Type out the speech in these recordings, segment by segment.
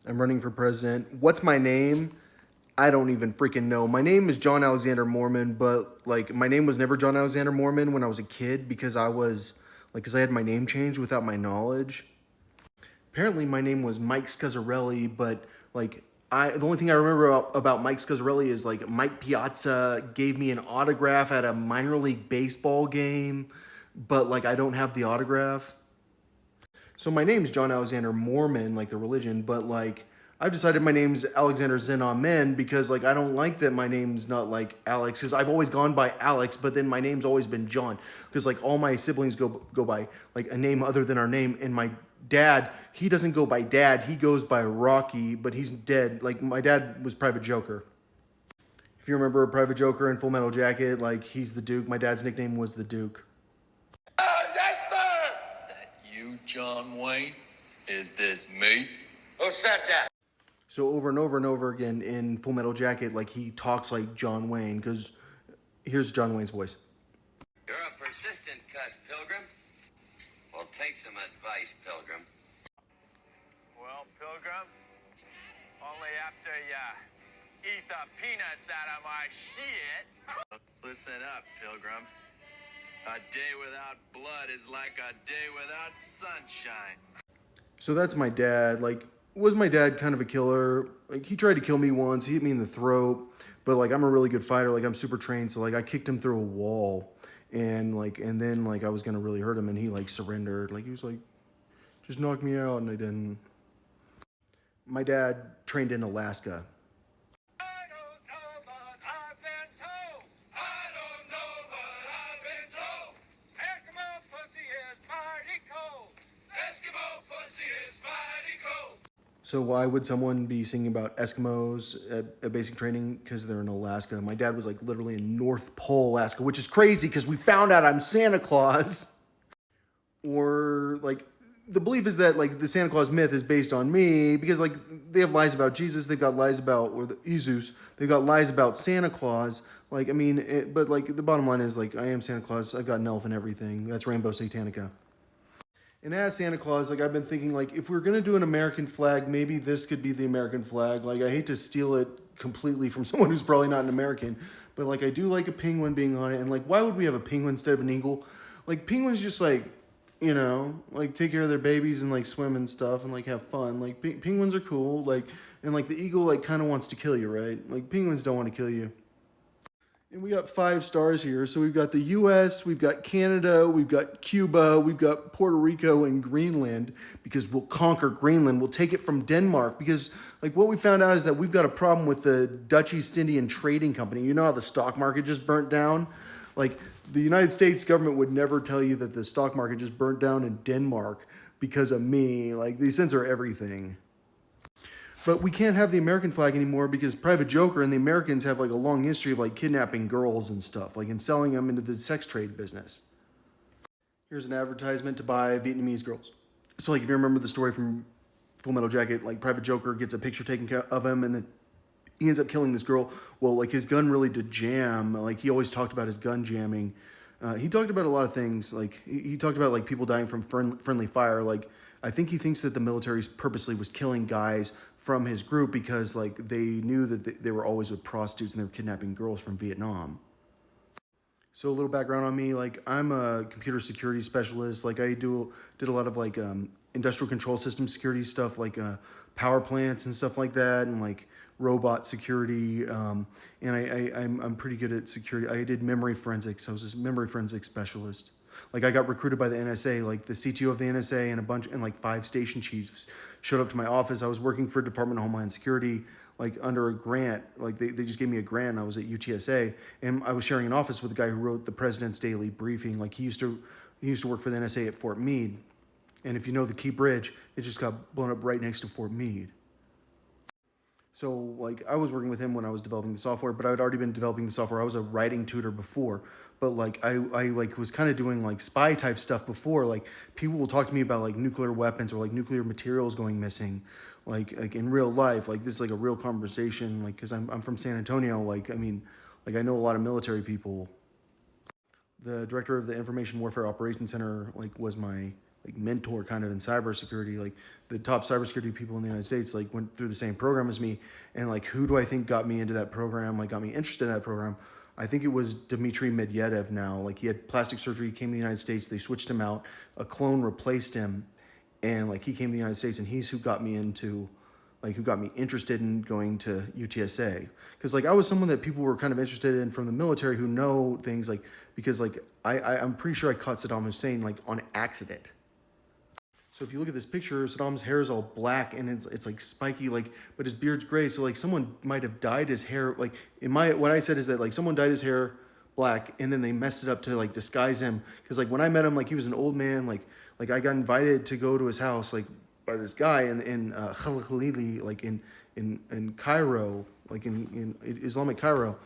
I'm running for president. What's my name? I don't even freaking know. My name is John Alexander Mormon, but like my name was never John Alexander Mormon when I was a kid because because I had my name changed without my knowledge. Apparently my name was Mike Scazzarelli, but like the only thing I remember about Mike Scazzarelli is like Mike Piazza gave me an autograph at a minor league baseball game, but like I don't have the autograph. So my name's John Alexander Mormon, like the religion, but like I've decided my name's Alexander Zen Amen because like I don't like that my name's not like Alex because I've always gone by Alex, but then my name's always been John because like all my siblings go by like a name other than our name, and my dad, he doesn't go by Dad, he goes by Rocky, but he's dead. Like my dad was Private Joker. If you remember Private Joker in Full Metal Jacket, like he's the Duke. My dad's nickname was the Duke. Yes, sir! That you, John Wayne? Is this me? Who said that? So over and over and over again in Full Metal Jacket, like he talks like John Wayne, because here's John Wayne's voice. You're a persistent cuss, Pilgrim. Well, take some advice, Pilgrim. Well, Pilgrim, only after you eat the peanuts out of my shit. Listen up, Pilgrim. A day without blood is like a day without sunshine. So that's my dad. Like, was my dad kind of a killer? Like, he tried to kill me once. He hit me in the throat. But like, I'm a really good fighter. Like, I'm super trained. So like, I kicked him through a wall, and then like I was gonna really hurt him, and he like surrendered. Like he was like, just knock me out, and I didn't. My dad trained in Alaska. I don't know, but I've been told. I don't know, but I've been told. Eskimo pussy is mighty cold. Eskimo pussy is mighty cold. So why would someone be singing about Eskimos at basic training? Because they're in Alaska. My dad was like literally in North Pole, Alaska, which is crazy because we found out I'm Santa Claus. Or like the belief is that like the Santa Claus myth is based on me because like they have lies about Jesus, they've got lies about or the Jesus, they've got lies about Santa Claus. Like I mean, but like the bottom line is like I am Santa Claus. I've got an elf and everything. That's Rainbow Satanica. And as Santa Claus, like I've been thinking, like if we're gonna do an American flag, maybe this could be the American flag. Like I hate to steal it completely from someone who's probably not an American, but like I do like a penguin being on it. And like, why would we have a penguin instead of an eagle? Like penguins just like, like take care of their babies and like swim and stuff and like have fun. Like penguins are cool. Like and like the eagle like kind of wants to kill you, right? Like penguins don't want to kill you. And we got 5 stars here. So we've got the US, we've got Canada, we've got Cuba, we've got Puerto Rico and Greenland because we'll conquer Greenland. We'll take it from Denmark because like what we found out is that we've got a problem with the Dutch East Indian Trading Company. You know how the stock market just burnt down? Like the United States government would never tell you that the stock market just burnt down in Denmark because of me. Like they censor everything. But we can't have the American flag anymore because Private Joker and the Americans have like a long history of like kidnapping girls and stuff, like and selling them into the sex trade business. Here's an advertisement to buy Vietnamese girls. So like if you remember the story from Full Metal Jacket, like Private Joker gets a picture taken of him and then he ends up killing this girl. Well, like his gun really did jam. Like he always talked about his gun jamming. He talked about a lot of things. Like he talked about like people dying from friendly fire. Like I think he thinks that the military purposely was killing guys from his group because like they knew that they were always with prostitutes and they were kidnapping girls from Vietnam. So a little background on me, like I'm a computer security specialist. Like I did a lot of like industrial control system security stuff, like power plants and stuff like that, and like robot security. And I'm pretty good at security. I did memory forensics. I was a memory forensics specialist. Like I got recruited by the NSA, like the CTO of the NSA and like 5 station chiefs showed up to my office. I was working for Department of Homeland Security, like under a grant. Like they just gave me a grant. I was at UTSA and I was sharing an office with the guy who wrote the President's Daily Briefing. Like he used to work for the NSA at Fort Meade. And if you know the Key Bridge, it just got blown up right next to Fort Meade. So like I was working with him when I was developing the software, but I had already been developing the software. I was a writing tutor before, but like I like was kind of doing like spy type stuff before. Like people will talk to me about like nuclear weapons or like nuclear materials going missing, like in real life. Like this is like a real conversation. Like because I'm from San Antonio. Like I mean, like I know a lot of military people. The director of the Information Warfare Operations Center like was my mentor kind of in cybersecurity. Like the top cybersecurity people in the United States like went through the same program as me. And like, who do I think got me into that program? Like got me interested in that program. I think it was Dmitry Medvedev now. Like he had plastic surgery, he came to the United States, they switched him out, a clone replaced him, and like he came to the United States, and he's who got me into, like who got me interested in going to UTSA. Because like I was someone that people were kind of interested in from the military who know things, like because like I'm pretty sure I caught Saddam Hussein like on accident. So if you look at this picture, Saddam's hair is all black and it's like spiky, like, but his beard's gray. So like someone might have dyed his hair. Like what I said is that like someone dyed his hair black and then they messed it up to like disguise him. Cause like when I met him, like he was an old man, like I got invited to go to his house, like by this guy in Khalili, like in Cairo, like in Islamic Cairo.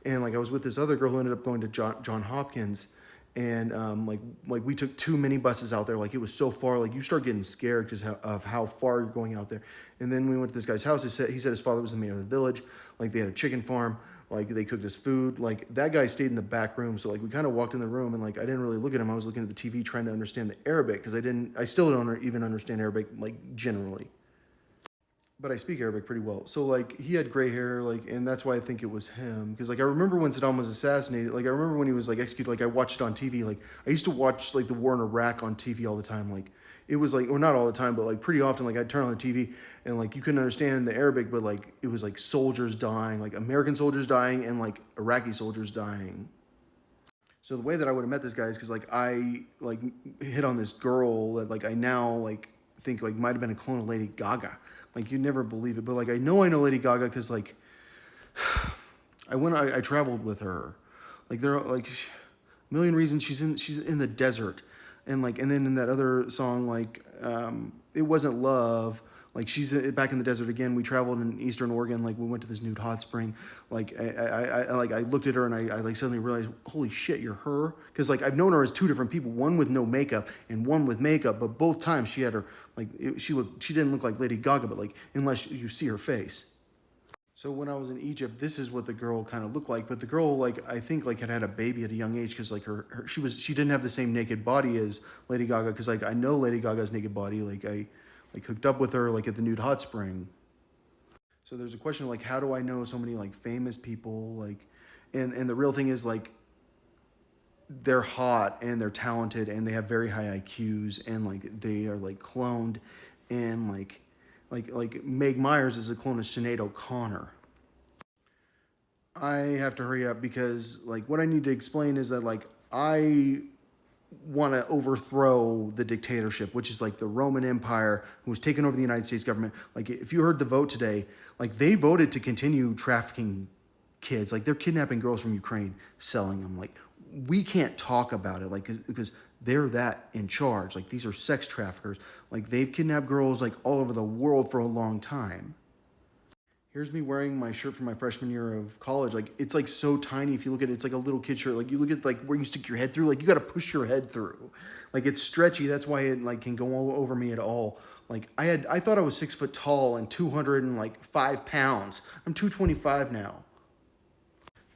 And like I was with this other girl who ended up going to John Hopkins. And like we took 2 minibuses out there. Like it was so far, like you start getting scared because of how far you're going out there. And then we went to this guy's house. He said his father was the mayor of the village. Like they had a chicken farm. Like they cooked his food. Like that guy stayed in the back room. So like we kind of walked in the room and like I didn't really look at him. I was looking at the TV trying to understand the Arabic because I still don't even understand Arabic like generally. But I speak Arabic pretty well. So like he had gray hair, like, and that's why I think it was him. Because like I remember when Saddam was assassinated, like I remember when he was like executed, like I watched it on TV. Like I used to watch like the war in Iraq on TV all the time. Like it was like, or not all the time, but like pretty often, like I'd turn on the TV and like you couldn't understand the Arabic, but like it was like soldiers dying, like American soldiers dying and like Iraqi soldiers dying. So the way that I would have met this guy is because like I like hit on this girl that like I now like think like might have been a clone of Lady Gaga. Like you'd never believe it, but like I know Lady Gaga because like I traveled with her. Like there are like a million reasons she's in the desert, and then in that other song like It Wasn't Love, like she's back in the desert again. We traveled in Eastern Oregon, like we went to this nude hot spring. Like I looked at her and I like suddenly realized, holy shit, you're her. Because like I've known her as 2 different people, one with no makeup and one with makeup, but both times she had her like she didn't look like Lady Gaga, but like unless you see her face. So when I was in Egypt, this is what the girl kind of looked like. But the girl, like I think, like had a baby at a young age because like she didn't have the same naked body as Lady Gaga. Because like I know Lady Gaga's naked body. Like I hooked up with her like at the nude hot spring. So there's a question of like how do I know so many like famous people, like, and the real thing is like they're hot and they're talented and they have very high IQs and like they are like cloned, and like Meg Myers is a clone of Sinead O'Connor. I have to hurry up because like what I need to explain is that like I want to overthrow the dictatorship, which is like the Roman Empire who was taking over the United States government. Like if you heard the vote today, like they voted to continue trafficking kids. Like they're kidnapping girls from Ukraine, selling them. Like we can't talk about it, like because they're that in charge. Like these are sex traffickers. Like they've kidnapped girls like all over the world for a long time. Here's me wearing my shirt from my freshman year of college. Like it's like so tiny. If you look at it, it's like a little kid shirt. Like you look at like where you stick your head through, like you got to push your head through. Like it's stretchy. That's why it like can go all over me at all. Like I thought I was 6 foot tall and 205 pounds. I'm 225 now.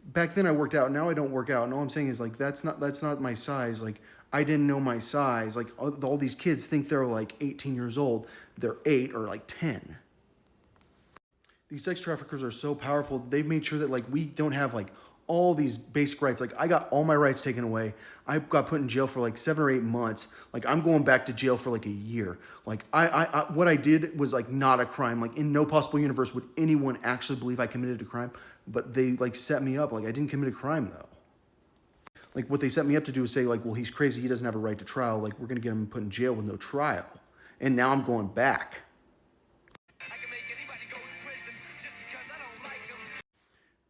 Back then I worked out. Now I don't work out. And all I'm saying is like that's not my size. Like I didn't know my size. Like all these kids think they're like 18 years old. They're 8 or like 10. These sex traffickers are so powerful. They've made sure that like we don't have like all these basic rights. Like I got all my rights taken away. I got put in jail for like 7 or 8 months. Like I'm going back to jail for like a year. Like I what I did was like not a crime. Like in no possible universe would anyone actually believe I committed a crime. But they like set me up. Like I didn't commit a crime though. Like what they set me up to do is say like, well, he's crazy. He doesn't have a right to trial. Like we're going to get him put in jail with no trial. And now I'm going back.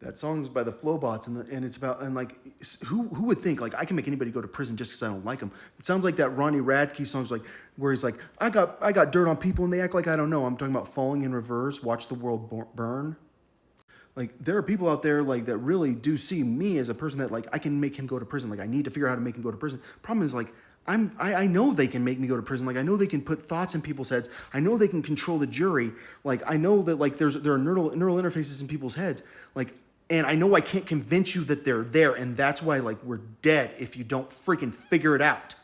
That song's by the Flowbots, and it's about, and like, who would think, like, I can make anybody go to prison just because I don't like them? It sounds like that Ronnie Radke song's like, where he's like, I got dirt on people and they act like I don't know. I'm talking about Falling in Reverse, Watch the World Burn. Like, there are people out there, like, that really do see me as a person that, like, I can make him go to prison. Like, I need to figure out how to make him go to prison. Problem is, like, I know they can make me go to prison. Like, I know they can put thoughts in people's heads. I know they can control the jury. Like, I know that, like, there are neural interfaces in people's heads. Like, and I know I can't convince you that they're there, and that's why, like, we're dead if you don't freaking figure it out.